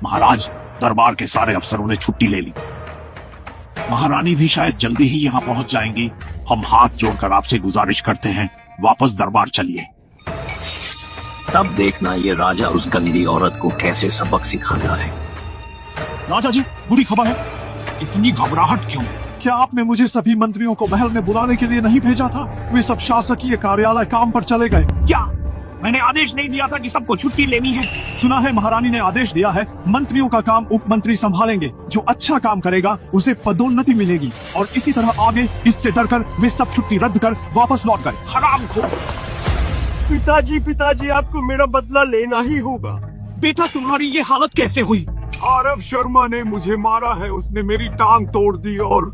महाराज, दरबार के सारे अफसरों ने छुट्टी ले ली। महारानी भी शायद जल्दी ही यहाँ पहुंच जाएंगी। हम हाथ जोड़कर आपसे गुजारिश करते हैं, वापस दरबार चलिए। तब देखना ये राजा उस गंदी औरत को कैसे सबक सिखाता है। राजा जी, बुरी खबर है। इतनी घबराहट क्यों? क्या आपने मुझे सभी मंत्रियों को महल में बुलाने के लिए नहीं भेजा था? वे सब शासकीय कार्यालय काम पर चले गए। क्या मैंने आदेश नहीं दिया था कि सबको छुट्टी लेनी है? सुना है महारानी ने आदेश दिया है, मंत्रियों का काम उप मंत्री संभालेंगे। जो अच्छा काम करेगा उसे पदोन्नति मिलेगी, और इसी तरह आगे। इससे डरकर वे सब छुट्टी रद्द कर वापस लौट गए। हरामखोर! पिताजी, आपको मेरा बदला लेना ही होगा। बेटा, तुम्हारी ये हालत कैसे हुई? आरव शर्मा ने मुझे मारा है। उसने मेरी टांग तोड़ दी और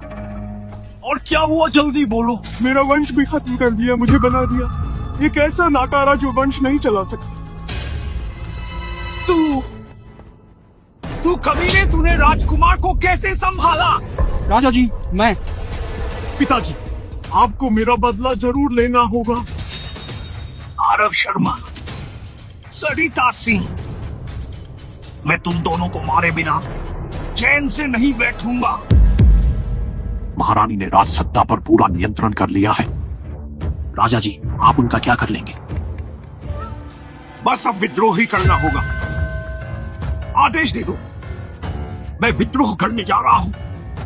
क्या हुआ? जल्दी बोलो। मेरा वंश भी खत्म कर दिया, मुझे बना दिया एक ऐसा नाकारा जो वंश नहीं चला सकता। तू कमीने, तूने राजकुमार को कैसे संभाला? राजा जी, मैं पिताजी, आपको मेरा बदला जरूर लेना होगा। आरव शर्मा, सरिता सिंह, मैं तुम दोनों को मारे बिना चैन से नहीं बैठूंगा। महारानी ने राज सत्ता पर पूरा नियंत्रण कर लिया है। राजा जी, आप उनका क्या कर लेंगे? बस अब विद्रोह ही करना होगा। आदेश दे दो, मैं विद्रोह करने जा रहा हूं।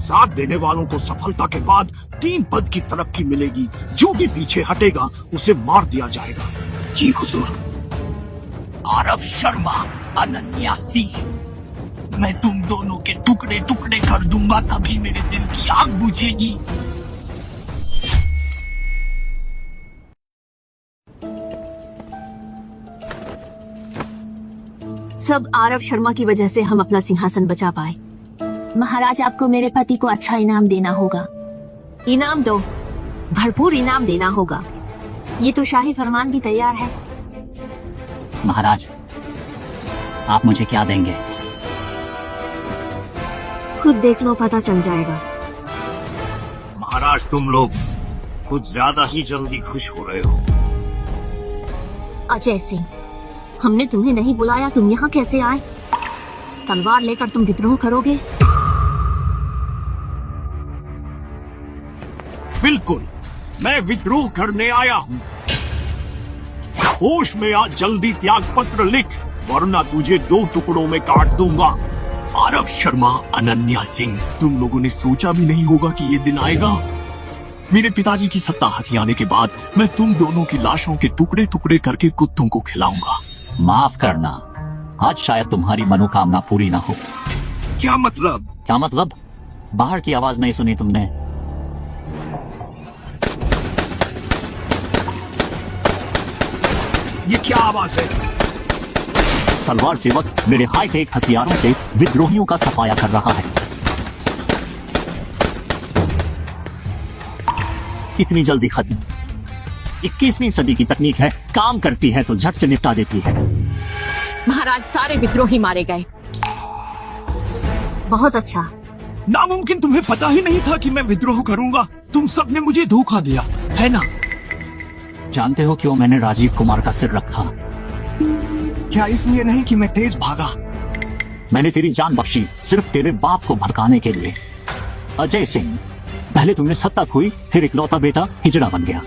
साथ देने वालों को सफलता के बाद 3 पद की तरक्की मिलेगी। जो भी पीछे हटेगा उसे मार दिया जाएगा। जी हुजूर। आरव शर्मा, अनन्या सिंह, मैं तुम दोनों के टुकड़े टुकड़े कर दूंगा, तभी मेरे दिल की आग बुझेगी। सब आरव शर्मा की वजह से हम अपना सिंहासन बचा पाए। महाराज, आपको मेरे पति को अच्छा इनाम देना होगा। इनाम दो, भरपूर इनाम देना होगा। ये तो शाही फरमान भी तैयार है। महाराज, आप मुझे क्या देंगे? खुद देख लो, पता चल जाएगा। महाराज, तुम लोग कुछ ज्यादा ही जल्दी खुश हो रहे हो। अजय सिंह, हमने तुम्हें नहीं बुलाया, तुम यहाँ कैसे आए? तलवार लेकर तुम विद्रोह करोगे? बिल्कुल, मैं विद्रोह करने आया हूँ। होश में आ, जल्दी त्याग पत्र लिख, वरना तुझे 2 टुकड़ों में काट दूंगा। आरव शर्मा, अनन्या सिंह, तुम लोगों ने सोचा भी नहीं होगा कि ये दिन आएगा। मेरे पिताजी की सत्ता हाथी आने के बाद मैं तुम दोनों की लाशों के टुकड़े टुकड़े करके कुत्तों को खिलाऊंगा। माफ करना, आज शायद तुम्हारी मनोकामना पूरी ना हो। क्या मतलब? क्या मतलब? बाहर की आवाज नहीं सुनी तुमने? ये क्या आवाज है? तलवार सेवक मेरे हाईटेक हथियारों से विद्रोहियों का सफाया कर रहा है। इतनी जल्दी खत्म? 21वीं सदी की तकनीक है, काम करती है तो झट से निपटा देती है। महाराज, सारे विद्रोही मारे गए। बहुत अच्छा। नामुमकिन, तुम्हें पता ही नहीं था कि मैं विद्रोह करूंगा। तुम सबने मुझे धोखा दिया, है ना? जानते हो क्यों मैंने राजीव कुमार का सिर रखा? क्या इसलिए नहीं कि मैं तेज भागा? मैंने तेरी जान बख्शी सिर्फ तेरे बाप को भड़काने के लिए। अजय सिंह, पहले तुमने सत्ता खोई, फिर इकलौता बेटा हिजड़ा बन गया।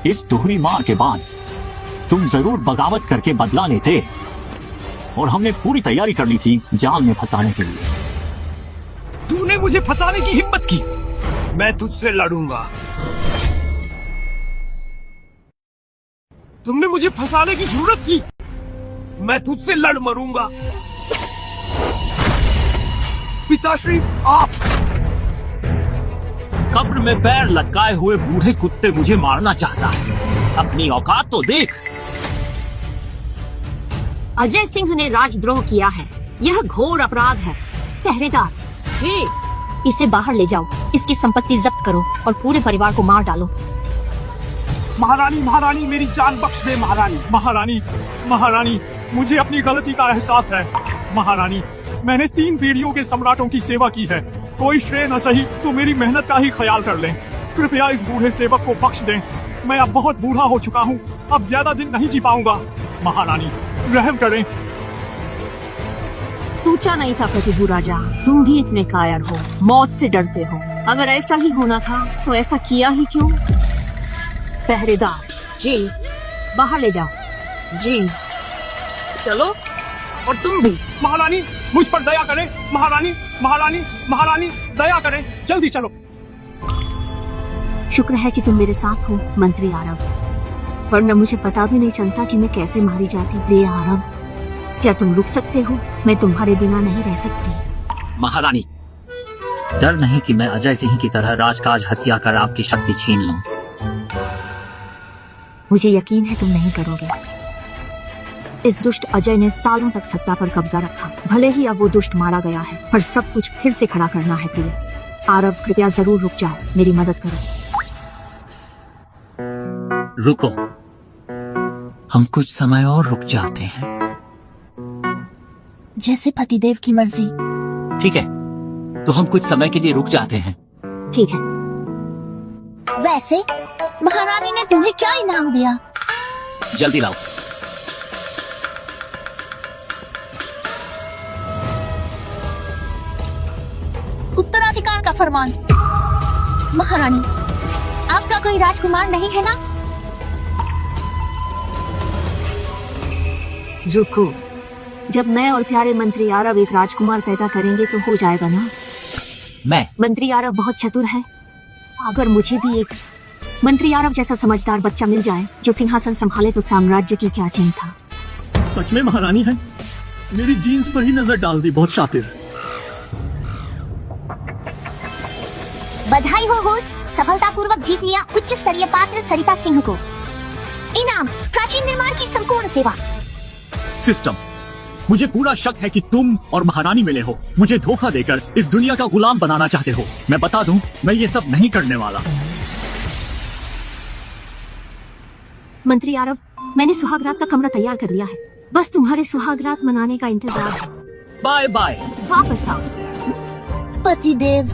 इस दोहरी मार के बाद तुम जरूर बगावत करके बदला लेते, और हमने पूरी तैयारी कर ली थी जाल में फंसाने के लिए। तूने मुझे फंसाने की हिम्मत की। मैं तुझसे लड़ूंगा। तुमने मुझे फंसाने की जरूरत की। मैं तुझसे लड़ मरूंगा। पिताश्री, आप कब्र में पैर लटकाए हुए बूढ़े कुत्ते मुझे मारना चाहता है। अपनी औकात तो देख। अजय सिंह ने राजद्रोह किया है, यह घोर अपराध है। पहरेदार जी, इसे बाहर ले जाओ, इसकी संपत्ति जब्त करो और पूरे परिवार को मार डालो। महारानी, महारानी, मेरी जान बख्श दे। महारानी, महारानी, महारानी, मुझे अपनी गलती का एहसास है। महारानी, मैंने 3 पीढ़ियों के सम्राटों की सेवा की है। कोई श्रेय न सही तो मेरी मेहनत का ही ख्याल कर लें। कृपया इस बूढ़े सेवक को बख्श दें। मैं अब बहुत बूढ़ा हो चुका हूँ, अब ज्यादा दिन नहीं जी पाऊंगा। महारानी, रहम करें। सोचा नहीं था प्रतिभू राजा, तुम भी इतने कायर हो, मौत से डरते हो। अगर ऐसा ही होना था तो ऐसा किया ही क्यों? पहरेदार जी, बाहर ले जाओ। जी चलो, और तुम भी। महारानी मुझ पर दया करें, महारानी महारानी महारानी दया करें, जल्दी चलो। शुक्र है कि तुम मेरे साथ हो मंत्री आरव, वरना मुझे पता भी नहीं चलता कि मैं कैसे मारी जाती। प्रिय आरव, क्या तुम रुक सकते हो? मैं तुम्हारे बिना नहीं रह सकती। महारानी, डर नहीं कि मैं अजय सिंह की तरह राजकाज हत्या कर आपकी शक्ति छीन लूं। मुझे यकीन है तुम नहीं करोगे। इस दुष्ट अजय ने सालों तक सत्ता पर कब्जा रखा। भले ही अब वो दुष्ट मारा गया है, पर सब कुछ फिर से खड़ा करना है। प्रिय आरव, कृपया जरूर रुक जाओ, मेरी मदद करो। रुको, हम कुछ समय और रुक जाते हैं। जैसे पतिदेव की मर्जी। ठीक है, तो हम कुछ समय के लिए रुक जाते हैं। ठीक है। वैसे महारानी ने तुम्हें क्या इनाम दिया? जल्दी लाओ। उत्तराधिकार का फरमान। महारानी, आपका कोई राजकुमार नहीं है ना? रुको, जब मैं और प्यारे मंत्री आरव एक राजकुमार पैदा करेंगे तो हो जाएगा ना? मैं मंत्री आरव बहुत चतुर है। अगर मुझे भी एक मंत्री आरव जैसा समझदार बच्चा मिल जाए जो सिंहासन संभाले तो साम्राज्य की क्या चिंता। सच में महारानी है, मेरी जीन्स पर ही नजर डाल दी। बहुत शातिर। बधाई हो होस्ट, सफलतापूर्वक जीत लिया उच्च स्तरीय पात्र सरिता सिंह को। इनाम, प्राचीन निर्माण की संपूर्ण सेवा। सिस्टम, मुझे पूरा शक है कि तुम और महारानी मिले हो, मुझे धोखा देकर इस दुनिया का गुलाम बनाना चाहते हो। मैं बता दूं, मैं ये सब नहीं करने वाला। मंत्री आरव, मैंने सुहागरात का कमरा तैयार कर लिया है, बस तुम्हारे सुहागरात मनाने का इंतजार है। Bye bye. वापस आओ। पतिदेव,